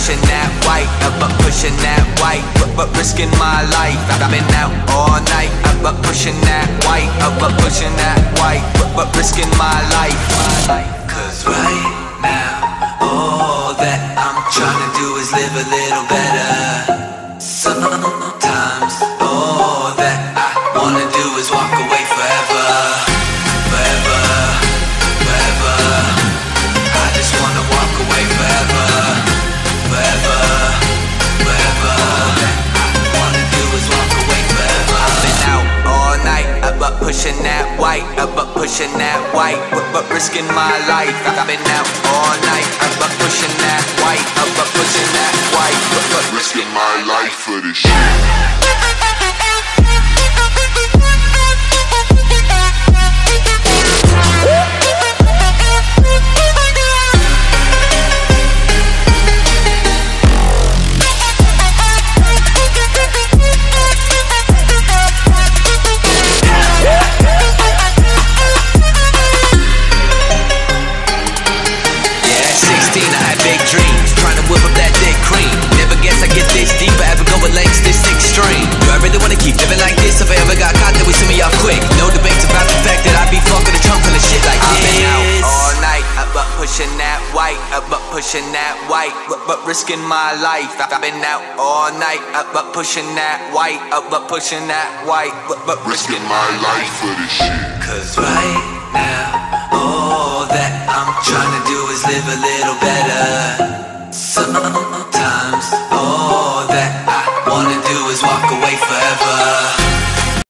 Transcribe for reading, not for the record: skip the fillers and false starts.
pushing that white, but pushing that white, but risking my life. I've been out all night, but pushing that white, but pushing that white, but risking my life. Cause right now, all that I'm trying to do is live a little better. Sometimes, all that I wanna do is walk away forever. Forever, forever. I just wanna walk away forever. Forever, forever. All that I wanna do is walk away forever. I've been out all night, but pushing that white, but pushing that white, but risking my life. I've been out all night, but pushing that white, but pushing that white, but risking my life for this shit. Living like this, if I ever got caught, then we see me off quick. No debates about the fact that I be fucking the trunk full of shit like this. I've been out all night, but pushing that white, but pushing that white, but risking my life. I've been out all night, but pushing that white, but pushing that white, but risking my life for this shit. Cause right now, all that I'm trying to do is live a little better.